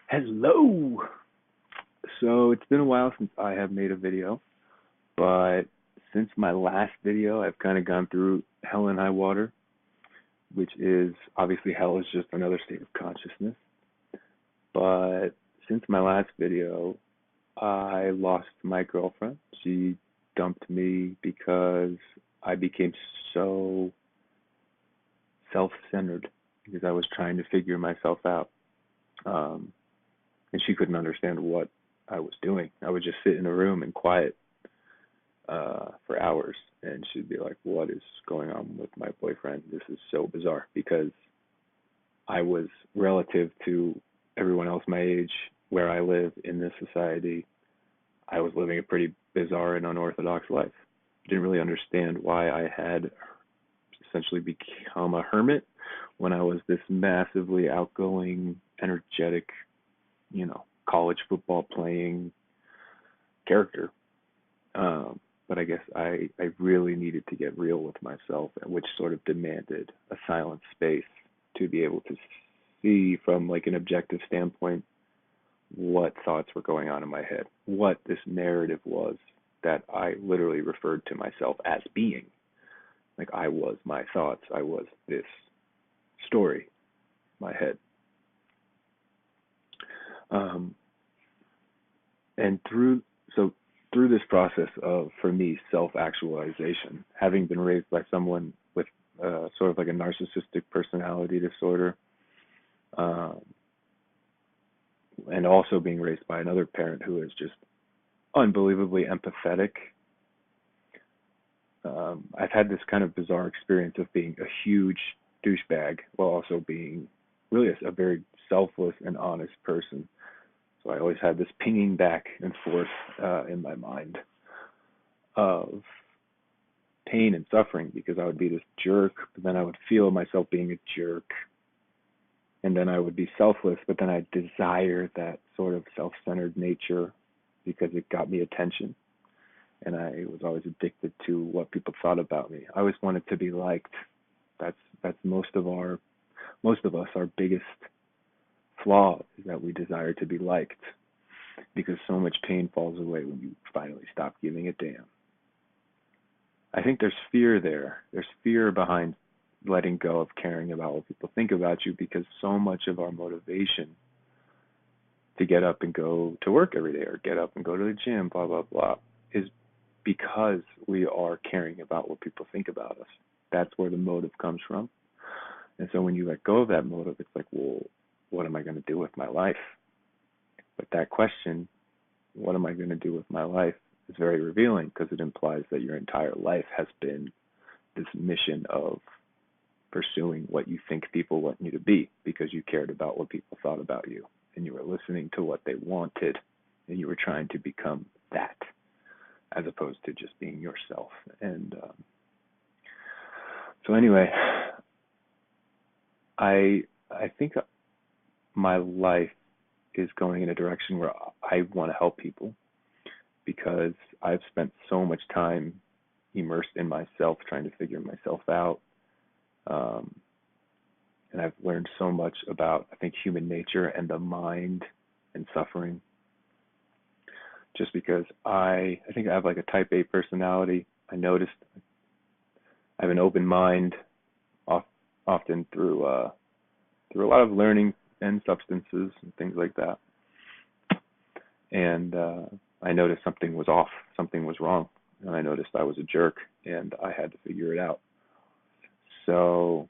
Hello! So it's been a while since I have made a video, but since my last video, I've kind of gone through hell and high water, which is obviously hell is just another state of consciousness. But since my last video, I lost my girlfriend. She dumped me because I became so self-centered because I was trying to figure myself out. Um, and she couldn't understand what I was doing. I would just sit in a room and quiet for hours, and she'd be like, "What is going on with my boyfriend? This is so bizarre." Because I was relative to everyone else my age, where I live in this society, I was living a pretty bizarre and unorthodox life. I didn't really understand why I had essentially become a hermit when I was this massively outgoing, energetic, college football playing character. But I guess I really needed to get real with myself, which sort of demanded a silent space to be able to see from like an objective standpoint what thoughts were going on in my head, what this narrative was that I literally referred to myself as being. Like I was my thoughts, I was this story, my head. Um, and through this process of, for me, self-actualization, having been raised by someone with sort of like a narcissistic personality disorder, um, and also being raised by another parent who is just unbelievably empathetic, I've had this kind of bizarre experience of being a huge douchebag while also being really a very selfless and honest person. So I always had this pinging back and forth in my mind of pain and suffering because I would be this jerk, but then I would feel myself being a jerk, and then I would be selfless, but then I desire that sort of self-centered nature because it got me attention, and I was always addicted to what people thought about me. I always wanted to be liked. That's most of us our biggest flaw is that we desire to be liked because so much pain falls away when you finally stop giving a damn. I think there's fear there. There's fear behind letting go of caring about what people think about you because so much of our motivation to get up and go to work every day or get up and go to the gym, blah, blah, blah, is because we are caring about what people think about us. That's where the motive comes from. And so when you let go of that motive, it's like, well, what am I going to do with my life? But that question, what am I going to do with my life, is very revealing because it implies that your entire life has been this mission of pursuing what you think people want you to be because you cared about what people thought about you and you were listening to what they wanted and you were trying to become that as opposed to just being yourself. And so anyway, I think my life is going in a direction where I want to help people because I've spent so much time immersed in myself, trying to figure myself out. And I've learned so much about, I think, human nature and the mind and suffering. Just because I think I have like a type A personality. I noticed I have an open mind, often through a lot of learning and substances and things like that. And I noticed something was off, something was wrong, and I noticed I was a jerk, and I had to figure it out. So,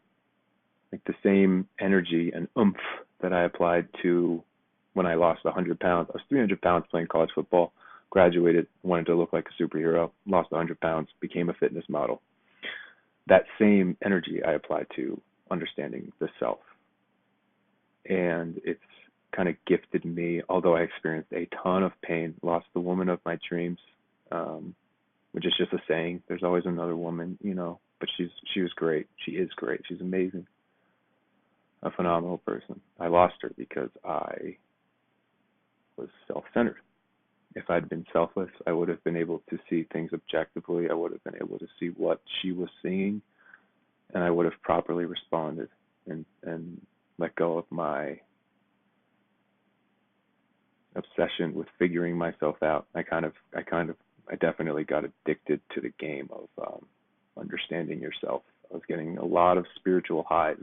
like the same energy and oomph that I applied to when I lost 100 pounds. I was 300 pounds playing college football, graduated, wanted to look like a superhero, lost 100 pounds, became a fitness model. That same energy I applied to understanding the self. And it's kind of gifted me, although I experienced a ton of pain, lost the woman of my dreams, which is just a saying. There's always another woman, but she was great. She is great. She's amazing. A phenomenal person. I lost her because I was self-centered. If I'd been selfless, I would have been able to see things objectively. I would have been able to see what she was seeing, and I would have properly responded and let go of my obsession with figuring myself out. I definitely got addicted to the game of understanding yourself. I was getting a lot of spiritual highs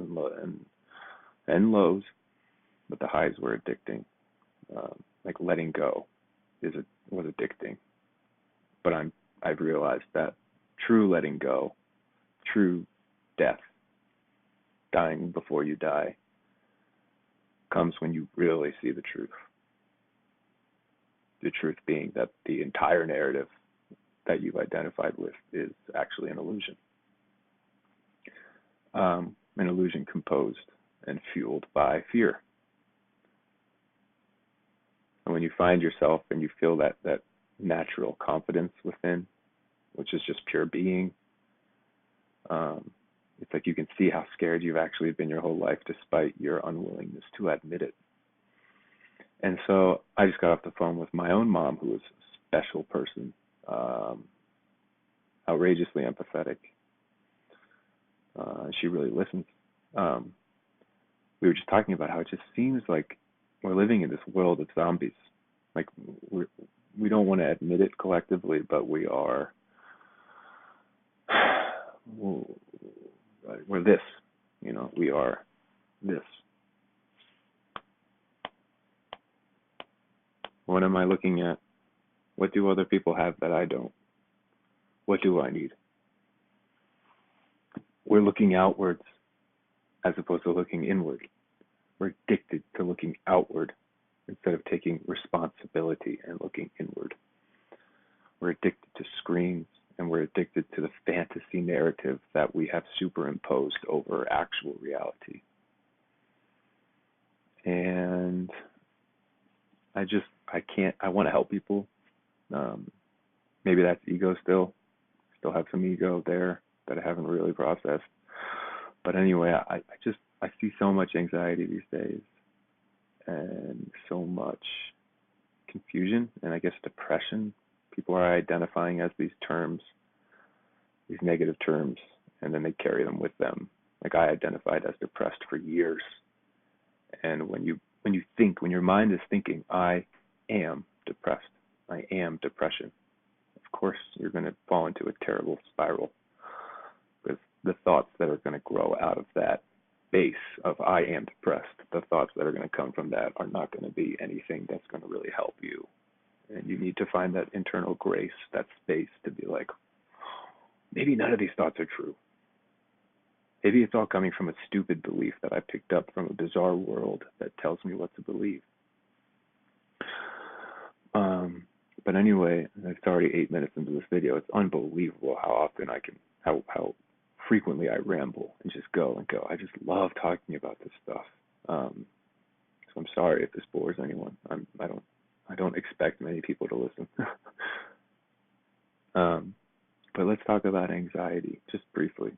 and lows, but the highs were addicting. Like letting go was addicting, but I've realized that true letting go, true death, dying before you die, comes when you really see the truth. The truth being that the entire narrative that you've identified with is actually an illusion. An illusion composed and fueled by fear. And when you find yourself and you feel that natural confidence within, which is just pure being, it's like you can see how scared you've actually been your whole life despite your unwillingness to admit it. And so I just got off the phone with my own mom, who was a special person, outrageously empathetic. She really listens. We were just talking about how it just seems like we're living in this world of zombies. Like we don't want to admit it collectively, but we are. We're this, we are this. What am I looking at? What do other people have that I don't? What do I need? We're looking outwards as opposed to looking inward. We're addicted to looking outward instead of taking responsibility and looking inward. We're addicted to screens, and we're addicted to the fantasy narrative that we have superimposed over actual reality. And I want to help people. Maybe that's ego still. Still have some ego there that I haven't really processed. But anyway, I see so much anxiety these days and so much confusion and I guess depression. People are identifying as these terms, these negative terms, and then they carry them with them. Like I identified as depressed for years. And when your mind is thinking, I am depressed, I am depression, of course you're going to fall into a terrible spiral. Because the thoughts that are going to grow out of that base of I am depressed, the thoughts that are going to come from that are not going to be anything that's going to really help you. And you need to find that internal grace, that space to be like, maybe none of these thoughts are true. Maybe it's all coming from a stupid belief that I picked up from a bizarre world that tells me what to believe. But anyway, it's already 8 minutes into this video. It's unbelievable how frequently I ramble and just go and go. I just love talking about this stuff. So I'm sorry if this bores anyone. I don't expect many people to listen. But let's talk about anxiety just briefly.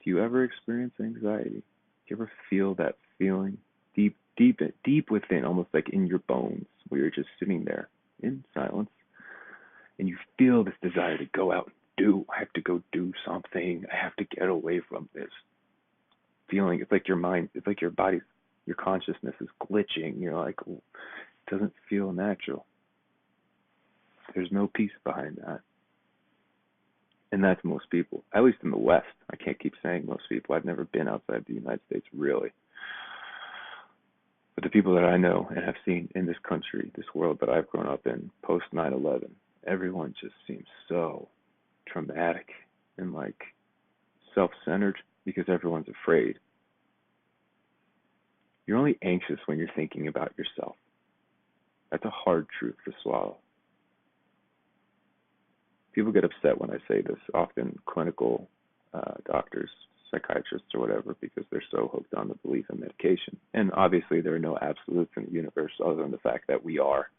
Do you ever experience anxiety? Do you ever feel that feeling deep within, almost like in your bones, where you're just sitting there in silence, and you feel this desire to go out and do? I have to go do something. I have to get away from this feeling. It's like your mind, it's like your body, your consciousness is glitching. You're like, it doesn't feel natural. There's no peace behind that. And that's most people, at least in the West. I can't keep saying most people. I've never been outside the United States, really. But the people that I know and have seen in this country, this world that I've grown up in, post 9/11, everyone just seems so traumatic and like self-centered because everyone's afraid. You're only anxious when you're thinking about yourself. That's a hard truth to swallow. People get upset when I say this, often clinical doctors, psychiatrists, or whatever, because they're so hooked on the belief in medication. And obviously, there are no absolutes in the universe other than the fact that we are.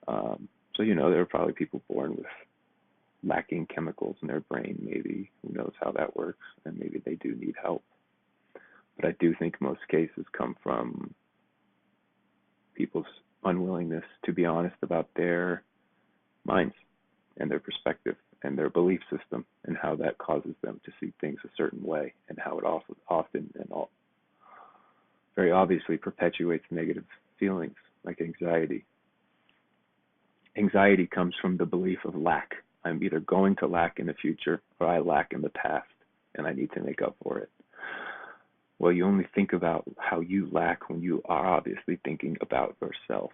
So, there are probably people born with lacking chemicals in their brain, maybe. Who knows how that works? And maybe they do need help. But I do think most cases come from people's unwillingness to be honest about their minds and their perspective and their belief system and how that causes them to see things a certain way and how it often and all very obviously perpetuates negative feelings like anxiety. Anxiety comes from the belief of lack. I'm either going to lack in the future or I lack in the past, and I need to make up for it. Well, you only think about how you lack when you are obviously thinking about yourself.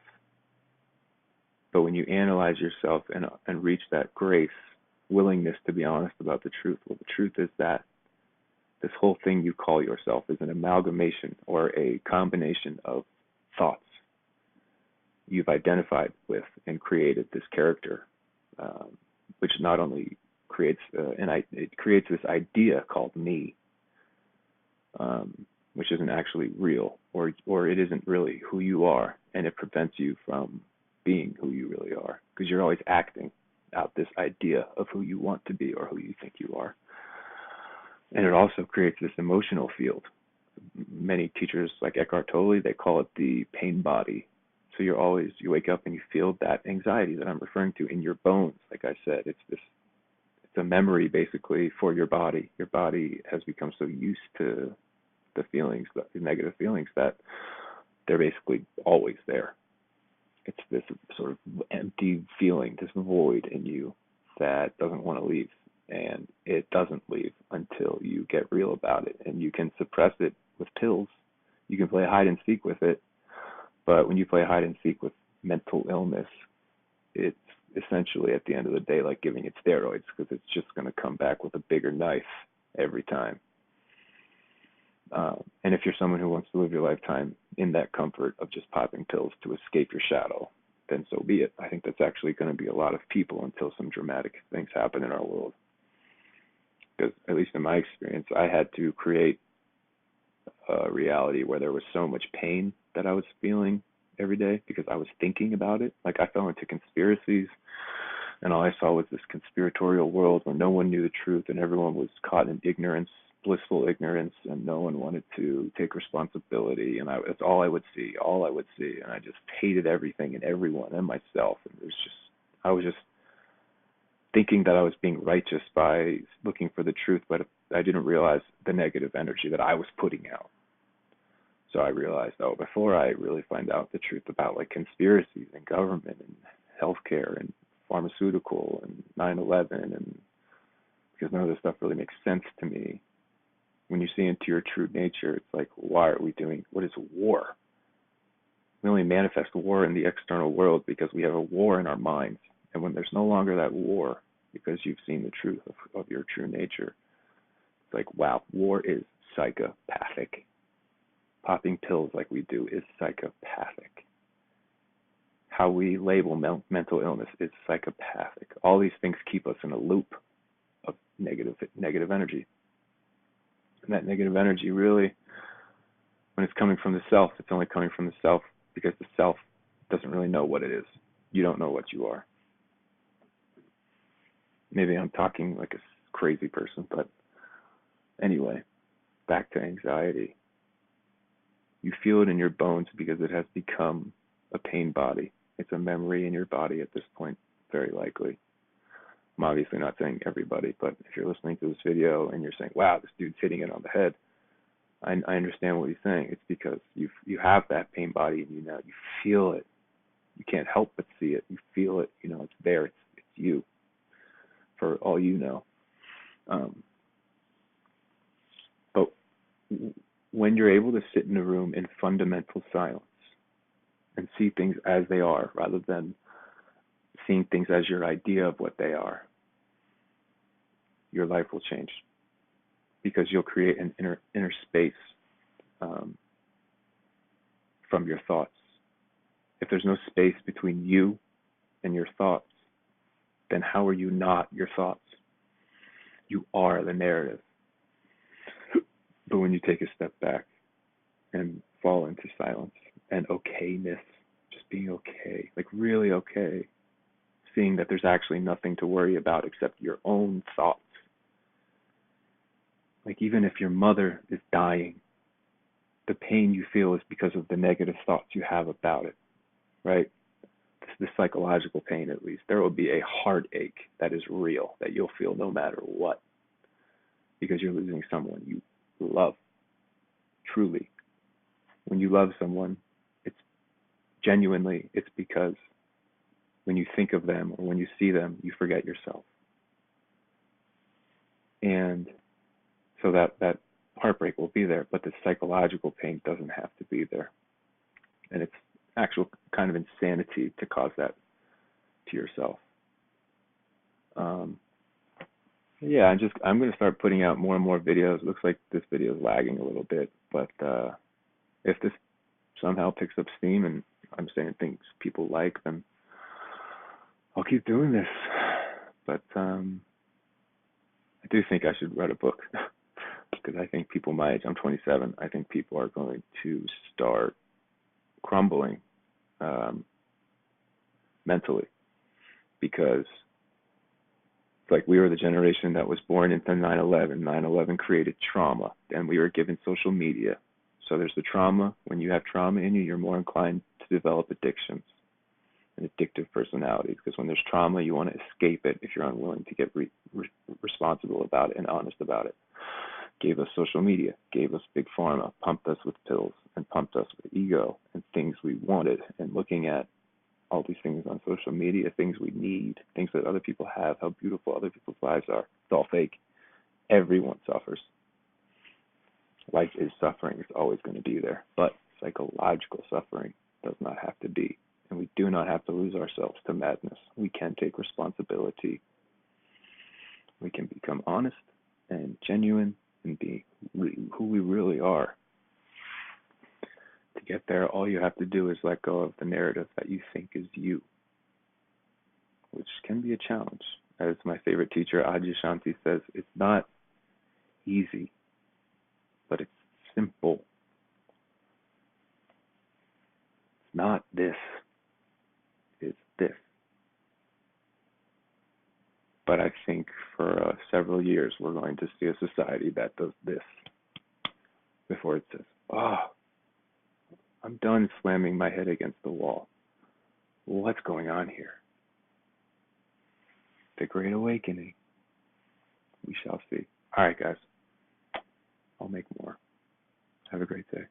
But when you analyze yourself and reach that grace, willingness to be honest about the truth, well, the truth is that this whole thing you call yourself is an amalgamation or a combination of thoughts you've identified with and created this character, which not only creates it creates this idea called me, which isn't actually real, or it isn't really who you are, and it prevents you from being who you really are because you're always acting out this idea of who you want to be or who you think you are. And it also creates this emotional field. Many teachers like Eckhart Tolle, they call it the pain body. So you wake up and you feel that anxiety that I'm referring to in your bones. Like I said, it's a memory basically for your body. Your body has become so used to the feelings, the negative feelings, that they're basically always there. It's this sort of empty feeling, this void in you that doesn't want to leave. And it doesn't leave until you get real about it. And you can suppress it with pills. You can play hide and seek with it. But when you play hide and seek with mental illness, it's essentially at the end of the day like giving it steroids because it's just going to come back with a bigger knife every time. And if you're someone who wants to live your lifetime in that comfort of just popping pills to escape your shadow, then so be it. I think that's actually going to be a lot of people until some dramatic things happen in our world. Because at least in my experience, I had to create a reality where there was so much pain that I was feeling every day because I was thinking about it. Like I fell into conspiracies, and all I saw was this conspiratorial world where no one knew the truth and everyone was caught in ignorance, blissful ignorance, and no one wanted to take responsibility. And that's all I would see, and I just hated everything and everyone and myself. And I was just thinking that I was being righteous by looking for the truth, but I didn't realize the negative energy that I was putting out. So I realized, before I really find out the truth about like conspiracies and government and healthcare and pharmaceutical and 9/11, and because none of this stuff really makes sense to me. When you see into your true nature, it's like, what is war? We only manifest war in the external world because we have a war in our minds. And when there's no longer that war, because you've seen the truth of your true nature, it's like, wow, war is psychopathic. Popping pills like we do is psychopathic. How we label mental illness is psychopathic. All these things keep us in a loop of negative energy. And that negative energy really, when it's coming from the self, it's only coming from the self because the self doesn't really know what it is. You don't know what you are. Maybe I'm talking like a crazy person, but anyway, back to anxiety. You feel it in your bones because it has become a pain body. It's a memory in your body at this point, very likely. I'm obviously not saying everybody, but if you're listening to this video and you're saying, wow, this dude's hitting it on the head, I understand what he's saying. It's because you have that pain body in you now. You feel it. You can't help but see it. You feel it. It's there. It's you. For all you know. But when you're able to sit in a room in fundamental silence and see things as they are rather than seeing things as your idea of what they are, your life will change because you'll create an inner space from your thoughts. If there's no space between you and your thoughts, then how are you not your thoughts? You are the narrative. But when you take a step back and fall into silence and okayness, just being okay, like really okay, seeing that there's actually nothing to worry about except your own thoughts. Like even if your mother is dying, the pain you feel is because of the negative thoughts you have about it, right? The psychological pain, at least. There will be a heartache that is real, that you'll feel no matter what, because you're losing someone you love, truly. When you love someone, it's genuinely, it's because when you think of them or when you see them, you forget yourself. And so that heartbreak will be there, but the psychological pain doesn't have to be there. And it's actual kind of insanity to cause that to yourself. Um, yeah, I'm going to start putting out more and more videos. It looks like this video is lagging a little bit, but if this somehow picks up steam and I'm saying things people like, then I'll keep doing this. But I do think I should write a book because I think people my age, I'm 27, I think people are going to start crumbling um, mentally because it's like we were the generation that was born into 9/11. 9/11 created trauma, and we were given social media. So there's the trauma. When you have trauma in you, you're more inclined to develop addictions and addictive personalities because when there's trauma, you want to escape it if you're unwilling to get responsible about it and honest about it. Gave us social media, gave us big pharma, pumped us with pills, and pumped us with ego and things we wanted. And looking at all these things on social media, things we need, things that other people have, how beautiful other people's lives are. It's all fake. Everyone suffers. Life is suffering. It's always going to be there. But psychological suffering does not have to be. And we do not have to lose ourselves to madness. We can take responsibility. We can become honest and genuine and be who we really are. To get there, all you have to do is let go of the narrative that you think is you, which can be a challenge. As my favorite teacher, Adyashanti, says, it's not easy, but it's simple. It's not this, it's this. But I think for several years, we're going to see a society that does this before it says, oh, I'm done slamming my head against the wall. What's going on here? The Great Awakening. We shall see. All right, guys. I'll make more. Have a great day.